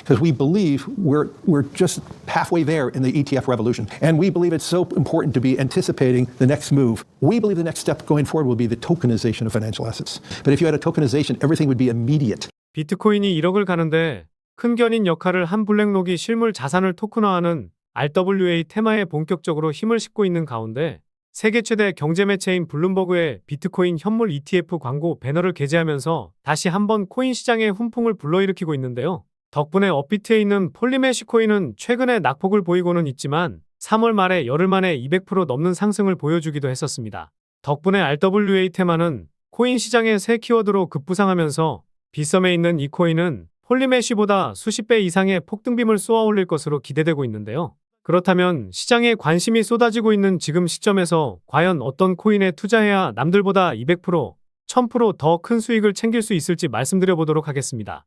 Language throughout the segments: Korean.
because we believe we're just halfway there in the ETF revolution. And we believe it's so important to be anticipating the next move. We believe the next step going forward will be the tokenization of financial assets. But if you had a tokenization, everything would be immediate. 비트코인이 1억을 가는데 큰 견인 역할을 한 블랙록이 실물 자산을 토큰화하는 RWA 테마에 본격적으로 힘을 싣고 있는 가운데 세계 최대 경제 매체인 블룸버그의 비트코인 현물 ETF 광고 배너를 게재하면서 다시 한번 코인 시장의 훈풍을 불러일으키고 있는데요. 덕분에 업비트에 있는 폴리메시 코인은 최근에 낙폭을 보이고는 있지만 3월 말에 열흘 만에 200% 넘는 상승을 보여주기도 했었습니다. 덕분에 RWA 테마는 코인 시장의 새 키워드로 급부상하면서 빗썸에 있는 이 코인은 폴리메시보다 수십 배 이상의 폭등빔을 쏘아올릴 것으로 기대되고 있는데요. 그렇다면 시장에 관심이 쏟아지고 있는 지금 시점에서 과연 어떤 코인에 투자해야 남들보다 200%, 1000% 더 큰 수익을 챙길 수 있을지 말씀드려보도록 하겠습니다.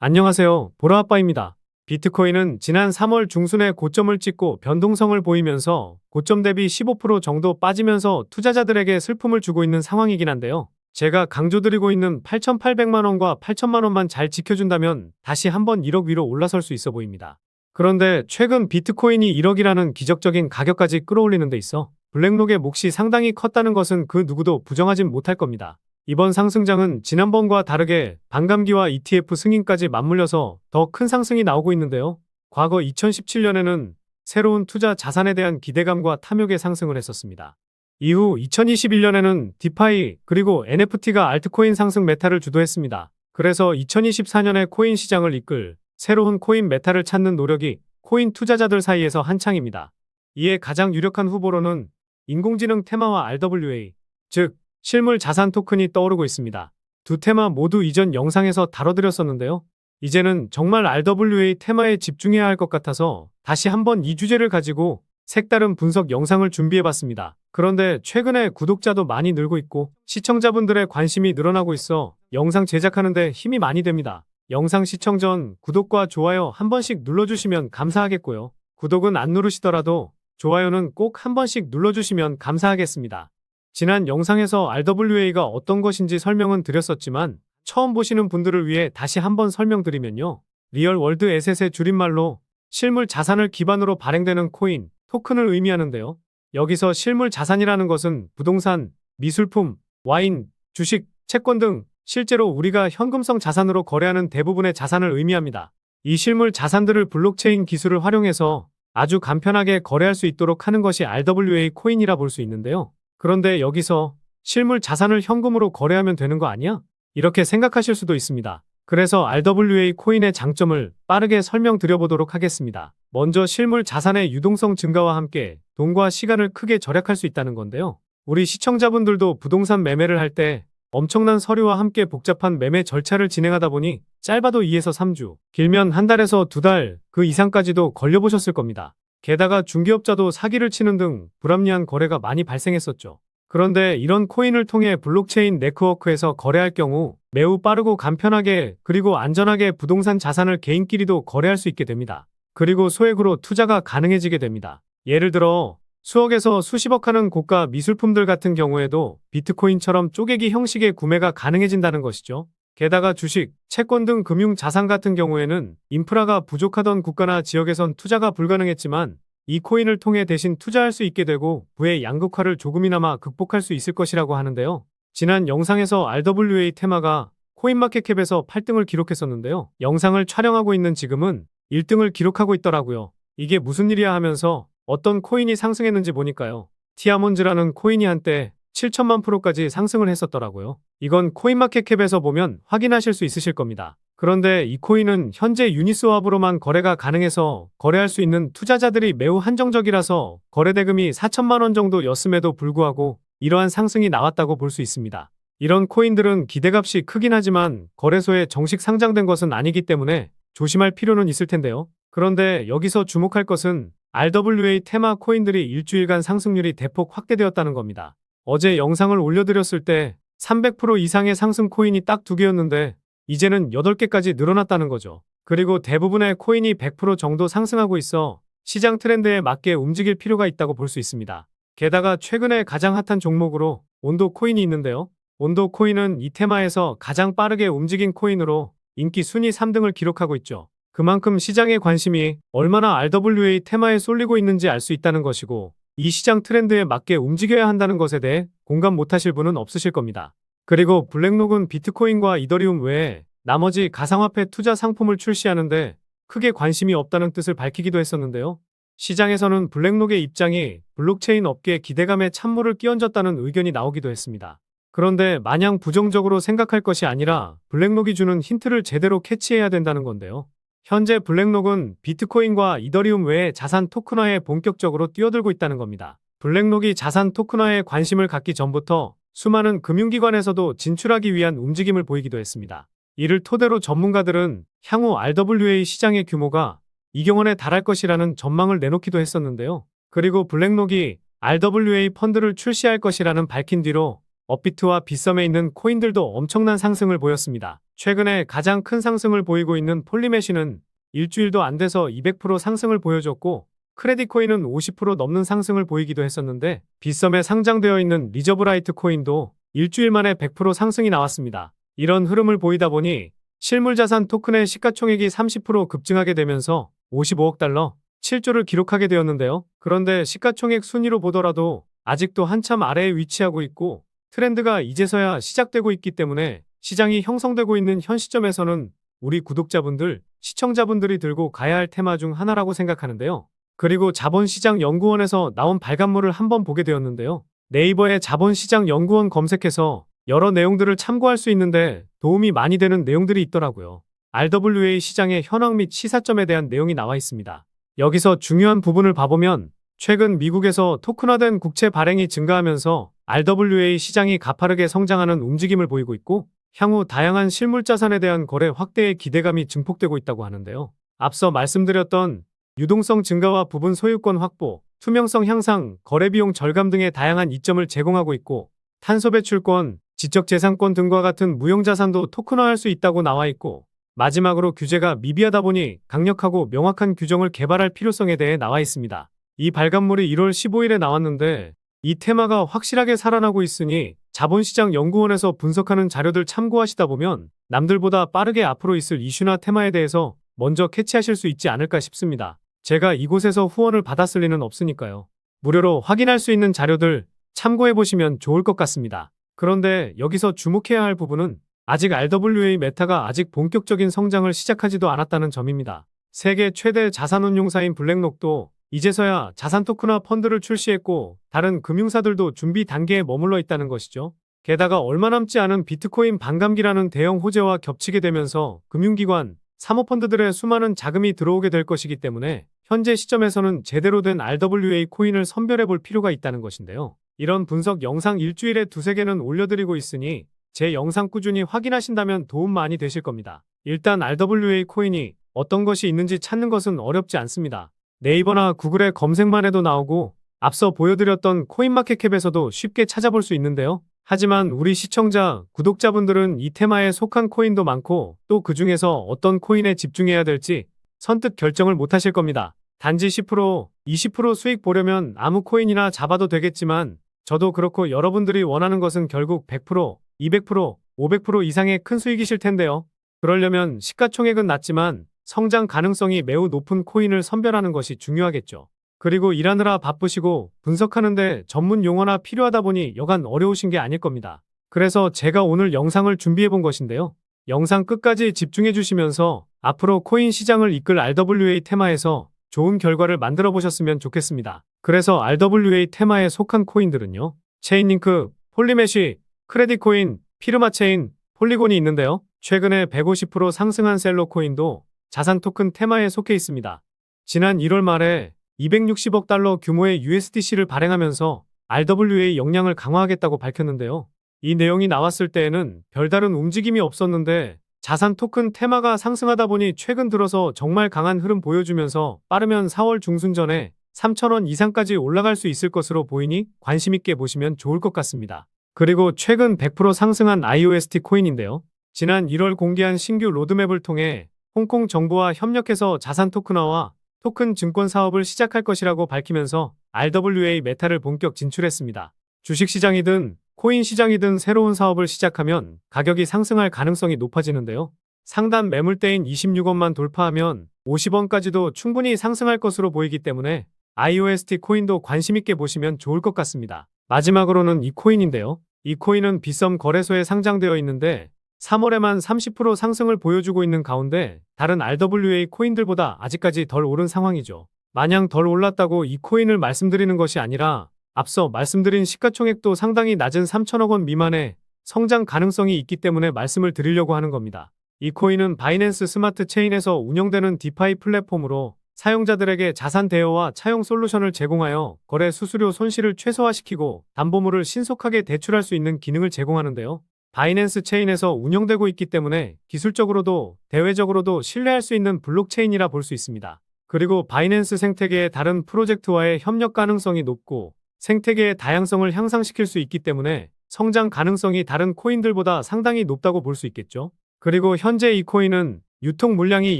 안녕하세요, 보라아빠입니다. 비트코인은 지난 3월 중순에 고점을 찍고 변동성을 보이면서 고점 대비 15% 정도 빠지면서 투자자들에게 슬픔을 주고 있는 상황이긴 한데요. 제가 강조드리고 있는 8,800만 원과 8천만 원만 잘 지켜준다면 다시 한번 1억 위로 올라설 수 있어 보입니다. 그런데 최근 비트코인이 1억이라는 기적적인 가격까지 끌어올리는 데 있어 블랙록의 몫이 상당히 컸다는 것은 그 누구도 부정하진 못할 겁니다. 이번 상승장은 지난번과 다르게 반감기와 ETF 승인까지 맞물려서 더 큰 상승이 나오고 있는데요. 과거 2017년에는 새로운 투자 자산에 대한 기대감과 탐욕의 상승을 했었습니다. 이후 2021년에는 디파이 그리고 NFT가 알트코인 상승 메타를 주도했습니다. 그래서 2024년에 코인 시장을 이끌 새로운 코인 메타를 찾는 노력이 코인 투자자들 사이에서 한창입니다. 이에 가장 유력한 후보로는 인공지능 테마와 RWA, 즉 실물 자산 토큰이 떠오르고 있습니다. 두 테마 모두 이전 영상에서 다뤄드렸었는데요. 이제는 정말 RWA 테마에 집중해야 할 것 같아서 다시 한번 이 주제를 가지고 색다른 분석 영상을 준비해봤습니다. 그런데 최근에 구독자도 많이 늘고 있고 시청자분들의 관심이 늘어나고 있어 영상 제작하는데 힘이 많이 됩니다. 영상 시청 전 구독과 좋아요 한 번씩 눌러주시면 감사하겠고요. 구독은 안 누르시더라도 좋아요는 꼭 한 번씩 눌러주시면 감사하겠습니다. 지난 영상에서 RWA가 어떤 것인지 설명은 드렸었지만 처음 보시는 분들을 위해 다시 한번 설명드리면요. 리얼 월드 에셋의 줄임말로 실물 자산을 기반으로 발행되는 코인, 토큰을 의미하는데요. 여기서 실물 자산이라는 것은 부동산, 미술품, 와인, 주식, 채권 등 실제로 우리가 현금성 자산으로 거래하는 대부분의 자산을 의미합니다. 이 실물 자산들을 블록체인 기술을 활용해서 아주 간편하게 거래할 수 있도록 하는 것이 RWA 코인이라 볼 수 있는데요. 그런데 여기서 실물 자산을 현금으로 거래하면 되는 거 아니야? 이렇게 생각하실 수도 있습니다. 그래서 RWA 코인의 장점을 빠르게 설명드려보도록 하겠습니다. 먼저 실물 자산의 유동성 증가와 함께 돈과 시간을 크게 절약할 수 있다는 건데요. 우리 시청자분들도 부동산 매매를 할 때 엄청난 서류와 함께 복잡한 매매 절차를 진행하다 보니 짧아도 2에서 3주, 길면 한 달에서 2달, 그 이상까지도 걸려보셨을 겁니다. 게다가 중개업자도 사기를 치는 등 불합리한 거래가 많이 발생했었죠. 그런데 이런 코인을 통해 블록체인 네트워크에서 거래할 경우 매우 빠르고 간편하게 그리고 안전하게 부동산 자산을 개인끼리도 거래할 수 있게 됩니다. 그리고 소액으로 투자가 가능해지게 됩니다. 예를 들어 수억에서 수십억 하는 고가 미술품들 같은 경우에도 비트코인처럼 쪼개기 형식의 구매가 가능해진다는 것이죠. 게다가 주식, 채권 등 금융 자산 같은 경우에는 인프라가 부족하던 국가나 지역에선 투자가 불가능했지만 이 코인을 통해 대신 투자할 수 있게 되고 부의 양극화를 조금이나마 극복할 수 있을 것이라고 하는데요. 지난 영상에서 RWA 테마가 코인마켓캡에서 8등을 기록했었는데요. 영상을 촬영하고 있는 지금은 1등을 기록하고 있더라고요. 이게 무슨 일이야 하면서 어떤 코인이 상승했는지 보니까요. 티아몬즈라는 코인이 한때 7천만 프로까지 상승을 했었더라고요. 이건 코인마켓캡에서 보면 확인하실 수 있으실 겁니다. 그런데 이 코인은 현재 유니스왑으로만 거래가 가능해서 거래할 수 있는 투자자들이 매우 한정적이라서 거래 대금이 4천만 원 정도였음에도 불구하고 이러한 상승이 나왔다고 볼 수 있습니다. 이런 코인들은 기대값이 크긴 하지만 거래소에 정식 상장된 것은 아니기 때문에 조심할 필요는 있을 텐데요. 그런데 여기서 주목할 것은 RWA 테마 코인들이 일주일간 상승률이 대폭 확대되었다는 겁니다. 어제 영상을 올려드렸을 때 300% 이상의 상승 코인이 딱 2개였는데 이제는 8개까지 늘어났다는 거죠. 그리고 대부분의 코인이 100% 정도 상승하고 있어 시장 트렌드에 맞게 움직일 필요가 있다고 볼 수 있습니다. 게다가 최근에 가장 핫한 종목으로 온도 코인이 있는데요. 온도 코인은 이 테마에서 가장 빠르게 움직인 코인으로 인기 순위 3등을 기록하고 있죠. 그만큼 시장의 관심이 얼마나 RWA 테마에 쏠리고 있는지 알 수 있다는 것이고, 이 시장 트렌드에 맞게 움직여야 한다는 것에 대해 공감 못하실 분은 없으실 겁니다. 그리고 블랙록은 비트코인과 이더리움 외에 나머지 가상화폐 투자 상품을 출시하는데 크게 관심이 없다는 뜻을 밝히기도 했었는데요. 시장에서는 블랙록의 입장이 블록체인 업계의 기대감에 찬물을 끼얹었다는 의견이 나오기도 했습니다. 그런데 마냥 부정적으로 생각할 것이 아니라 블랙록이 주는 힌트를 제대로 캐치해야 된다는 건데요. 현재 블랙록은 비트코인과 이더리움 외에 자산 토큰화에 본격적으로 뛰어들고 있다는 겁니다. 블랙록이 자산 토큰화에 관심을 갖기 전부터 수많은 금융기관에서도 진출하기 위한 움직임을 보이기도 했습니다. 이를 토대로 전문가들은 향후 RWA 시장의 규모가 2조 원에 달할 것이라는 전망을 내놓기도 했었는데요. 그리고 블랙록이 RWA 펀드를 출시할 것이라는 밝힌 뒤로 업비트와 빗썸에 있는 코인들도 엄청난 상승을 보였습니다. 최근에 가장 큰 상승을 보이고 있는 폴리메쉬는 일주일도 안 돼서 200% 상승을 보여줬고, 크레딧코인은 50% 넘는 상승을 보이기도 했었는데, 빗썸에 상장되어 있는 리저브라이트 코인도 일주일 만에 100% 상승이 나왔습니다. 이런 흐름을 보이다 보니 실물자산 토큰의 시가총액이 30% 급증하게 되면서 55억 달러, 7조를 기록하게 되었는데요. 그런데 시가총액 순위로 보더라도 아직도 한참 아래에 위치하고 있고 트렌드가 이제서야 시작되고 있기 때문에 시장이 형성되고 있는 현 시점에서는 우리 구독자분들, 시청자분들이 들고 가야 할 테마 중 하나라고 생각하는데요. 그리고 자본시장연구원에서 나온 발간물을 한번 보게 되었는데요. 네이버에 자본시장연구원 검색해서 여러 내용들을 참고할 수 있는데 도움이 많이 되는 내용들이 있더라고요. RWA 시장의 현황 및 시사점에 대한 내용이 나와 있습니다. 여기서 중요한 부분을 봐보면 최근 미국에서 토큰화된 국채 발행이 증가하면서 RWA 시장이 가파르게 성장하는 움직임을 보이고 있고, 향후 다양한 실물자산에 대한 거래 확대의 기대감이 증폭되고 있다고 하는데요. 앞서 말씀드렸던 유동성 증가와 부분 소유권 확보, 투명성 향상, 거래비용 절감 등의 다양한 이점을 제공하고 있고, 탄소 배출권, 지적재산권 등과 같은 무형자산도 토큰화할 수 있다고 나와 있고, 마지막으로 규제가 미비하다 보니 강력하고 명확한 규정을 개발할 필요성에 대해 나와 있습니다. 이 발간물이 1월 15일에 나왔는데 이 테마가 확실하게 살아나고 있으니 자본시장연구원에서 분석하는 자료들 참고하시다 보면 남들보다 빠르게 앞으로 있을 이슈나 테마에 대해서 먼저 캐치하실 수 있지 않을까 싶습니다. 제가 이곳에서 후원을 받았을 리는 없으니까요. 무료로 확인할 수 있는 자료들 참고해보시면 좋을 것 같습니다. 그런데 여기서 주목해야 할 부분은 아직 RWA 메타가 아직 본격적인 성장을 시작하지도 않았다는 점입니다. 세계 최대 자산운용사인 블랙록도 이제서야 자산 토큰화 펀드를 출시했고 다른 금융사들도 준비 단계에 머물러 있다는 것이죠. 게다가 얼마 남지 않은 비트코인 반감기라는 대형 호재와 겹치게 되면서 금융기관, 사모펀드들의 수많은 자금이 들어오게 될 것이기 때문에 현재 시점에서는 제대로 된 RWA 코인을 선별해 볼 필요가 있다는 것인데요. 이런 분석 영상 일주일에 2~3개는 올려드리고 있으니 제 영상 꾸준히 확인하신다면 도움 많이 되실 겁니다. 일단 RWA 코인이 어떤 것이 있는지 찾는 것은 어렵지 않습니다. 네이버나 구글에 검색만 해도 나오고 앞서 보여드렸던 코인마켓캡에서도 쉽게 찾아볼 수 있는데요. 하지만 우리 시청자, 구독자분들은 이 테마에 속한 코인도 많고 또 그 중에서 어떤 코인에 집중해야 될지 선뜻 결정을 못하실 겁니다. 단지 10%, 20% 수익 보려면 아무 코인이나 잡아도 되겠지만 저도 그렇고 여러분들이 원하는 것은 결국 100%, 200%, 500% 이상의 큰 수익이실 텐데요. 그러려면 시가총액은 낮지만 성장 가능성이 매우 높은 코인을 선별하는 것이 중요하겠죠. 그리고 일하느라 바쁘시고 분석하는데 전문 용어나 필요하다 보니 여간 어려우신 게 아닐 겁니다. 그래서 제가 오늘 영상을 준비해 본 것인데요. 영상 끝까지 집중해 주시면서 앞으로 코인 시장을 이끌 RWA 테마에서 좋은 결과를 만들어 보셨으면 좋겠습니다. 그래서 RWA 테마에 속한 코인들은요. 체인링크, 폴리메쉬, 크레딧코인, 피르마체인, 폴리곤이 있는데요. 최근에 150% 상승한 셀러코인도 자산 토큰 테마에 속해 있습니다. 지난 1월 말에 260억 달러 규모의 USDC를 발행하면서 RWA 역량을 강화하겠다고 밝혔는데요. 이 내용이 나왔을 때에는 별다른 움직임이 없었는데 자산 토큰 테마가 상승하다 보니 최근 들어서 정말 강한 흐름 보여주면서 빠르면 4월 중순 전에 3,000원 이상까지 올라갈 수 있을 것으로 보이니 관심 있게 보시면 좋을 것 같습니다. 그리고 최근 100% 상승한 IOST 코인인데요. 지난 1월 공개한 신규 로드맵을 통해 홍콩 정부와 협력해서 자산 토큰화와 토큰 증권 사업을 시작할 것이라고 밝히면서 RWA 메타를 본격 진출했습니다. 주식시장이든 코인 시장이든 새로운 사업을 시작하면 가격이 상승할 가능성이 높아지는데요. 상단 매물대인 26원만 돌파하면 50원까지도 충분히 상승할 것으로 보이기 때문에 IOST 코인도 관심있게 보시면 좋을 것 같습니다. 마지막으로는 이 코인인데요. 이 코인은 빗썸 거래소에 상장되어 있는데 3월에만 30% 상승을 보여주고 있는 가운데 다른 RWA 코인들보다 아직까지 덜 오른 상황이죠. 마냥 덜 올랐다고 이 코인을 말씀드리는 것이 아니라 앞서 말씀드린 시가총액도 상당히 낮은 3천억 원 미만의 성장 가능성이 있기 때문에 말씀을 드리려고 하는 겁니다. 이 코인은 바이낸스 스마트 체인에서 운영되는 디파이 플랫폼으로 사용자들에게 자산 대여와 차용 솔루션을 제공하여 거래 수수료 손실을 최소화시키고 담보물을 신속하게 대출할 수 있는 기능을 제공하는데요. 바이낸스 체인에서 운영되고 있기 때문에 기술적으로도 대외적으로도 신뢰할 수 있는 블록체인이라 볼 수 있습니다. 그리고 바이낸스 생태계의 다른 프로젝트와의 협력 가능성이 높고 생태계의 다양성을 향상시킬 수 있기 때문에 성장 가능성이 다른 코인들보다 상당히 높다고 볼 수 있겠죠. 그리고 현재 이 코인은 유통 물량이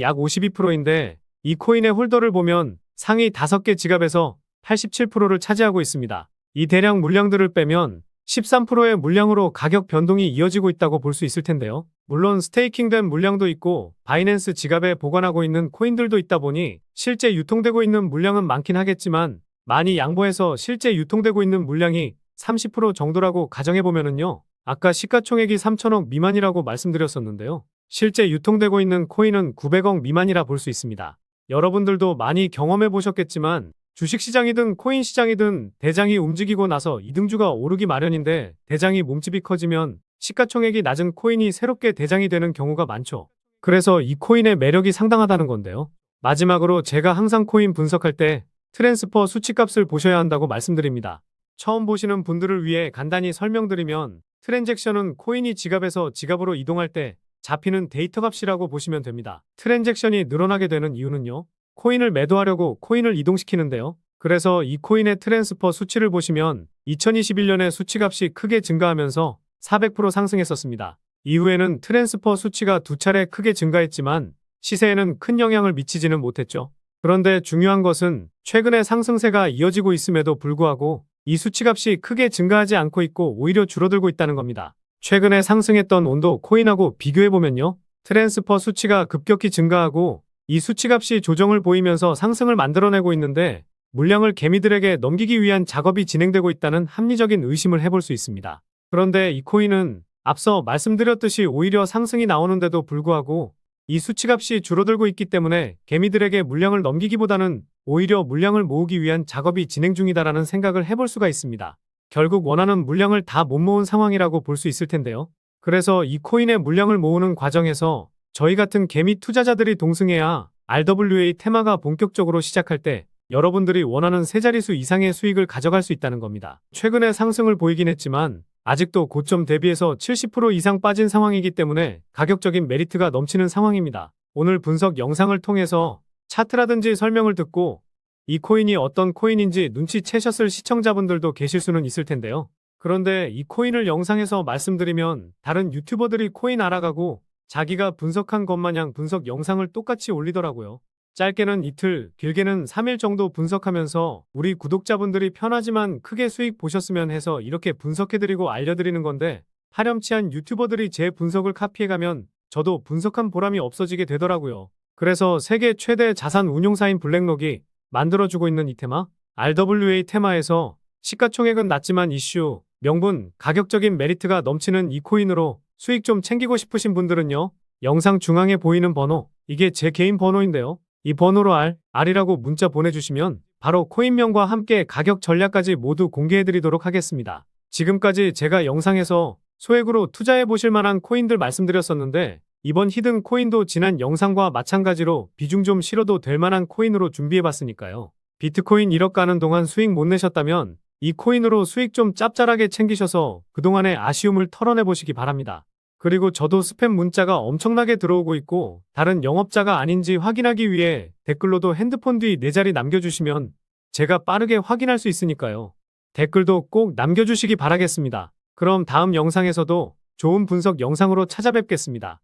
약 52%인데 이 코인의 홀더를 보면 상위 5개 지갑에서 87%를 차지하고 있습니다. 이 대량 물량들을 빼면 13%의 물량으로 가격 변동이 이어지고 있다고 볼 수 있을 텐데요. 물론 스테이킹된 물량도 있고 바이낸스 지갑에 보관하고 있는 코인들도 있다 보니 실제 유통되고 있는 물량은 많긴 하겠지만 많이 양보해서 실제 유통되고 있는 물량이 30% 정도라고 가정해보면은요. 아까 시가총액이 3천억 미만이라고 말씀드렸었는데요. 실제 유통되고 있는 코인은 900억 미만이라 볼 수 있습니다. 여러분들도 많이 경험해 보셨겠지만 주식시장이든 코인시장이든 대장이 움직이고 나서 이등주가 오르기 마련인데 대장이 몸집이 커지면 시가총액이 낮은 코인이 새롭게 대장이 되는 경우가 많죠. 그래서 이 코인의 매력이 상당하다는 건데요. 마지막으로 제가 항상 코인 분석할 때 트랜스퍼 수치값을 보셔야 한다고 말씀드립니다. 처음 보시는 분들을 위해 간단히 설명드리면 트랜잭션은 코인이 지갑에서 지갑으로 이동할 때 잡히는 데이터 값이라고 보시면 됩니다. 트랜잭션이 늘어나게 되는 이유는요. 코인을 매도하려고 코인을 이동시키는데요. 그래서 이 코인의 트랜스퍼 수치를 보시면 2021년에 수치값이 크게 증가하면서 400% 상승했었습니다. 이후에는 트랜스퍼 수치가 2차례 크게 증가했지만 시세에는 큰 영향을 미치지는 못했죠. 그런데 중요한 것은 최근에 상승세가 이어지고 있음에도 불구하고 이 수치값이 크게 증가하지 않고 있고 오히려 줄어들고 있다는 겁니다. 최근에 상승했던 온도 코인하고 비교해보면요. 트랜스퍼 수치가 급격히 증가하고 이 수치값이 조정을 보이면서 상승을 만들어내고 있는데 물량을 개미들에게 넘기기 위한 작업이 진행되고 있다는 합리적인 의심을 해볼 수 있습니다. 그런데 이 코인은 앞서 말씀드렸듯이 오히려 상승이 나오는데도 불구하고 이 수치값이 줄어들고 있기 때문에 개미들에게 물량을 넘기기보다는 오히려 물량을 모으기 위한 작업이 진행 중이다라는 생각을 해볼 수가 있습니다. 결국 원하는 물량을 다 못 모은 상황이라고 볼 수 있을 텐데요. 그래서 이 코인의 물량을 모으는 과정에서 저희 같은 개미 투자자들이 동승해야 RWA 테마가 본격적으로 시작할 때 여러분들이 원하는 세 자릿수 이상의 수익을 가져갈 수 있다는 겁니다. 최근에 상승을 보이긴 했지만 아직도 고점 대비해서 70% 이상 빠진 상황이기 때문에 가격적인 메리트가 넘치는 상황입니다. 오늘 분석 영상을 통해서 차트라든지 설명을 듣고 이 코인이 어떤 코인인지 눈치채셨을 시청자분들도 계실 수는 있을 텐데요. 그런데 이 코인을 영상에서 말씀드리면 다른 유튜버들이 코인 알아가고 자기가 분석한 것 마냥 분석 영상을 똑같이 올리더라고요. 짧게는 이틀, 길게는 3일 정도 분석하면서 우리 구독자분들이 편하지만 크게 수익 보셨으면 해서 이렇게 분석해드리고 알려드리는 건데 파렴치한 유튜버들이 제 분석을 카피해가면 저도 분석한 보람이 없어지게 되더라고요. 그래서 세계 최대 자산 운용사인 블랙록이 만들어주고 있는 이 테마, RWA 테마에서 시가총액은 낮지만 이슈, 명분, 가격적인 메리트가 넘치는 이 코인으로 수익 좀 챙기고 싶으신 분들은요. 영상 중앙에 보이는 번호, 이게 제 개인 번호인데요. 이 번호로 R이라고 문자 보내주시면 바로 코인명과 함께 가격 전략까지 모두 공개해드리도록 하겠습니다. 지금까지 제가 영상에서 소액으로 투자해보실 만한 코인들 말씀드렸었는데 이번 히든 코인도 지난 영상과 마찬가지로 비중 좀 실어도 될 만한 코인으로 준비해봤으니까요. 비트코인 1억 가는 동안 수익 못 내셨다면 이 코인으로 수익 좀 짭짤하게 챙기셔서 그동안의 아쉬움을 털어내보시기 바랍니다. 그리고 저도 스팸 문자가 엄청나게 들어오고 있고 다른 영업자가 아닌지 확인하기 위해 댓글로도 핸드폰 뒤 4자리 남겨주시면 제가 빠르게 확인할 수 있으니까요. 댓글도 꼭 남겨주시기 바라겠습니다. 그럼 다음 영상에서도 좋은 분석 영상으로 찾아뵙겠습니다.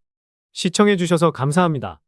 시청해주셔서 감사합니다.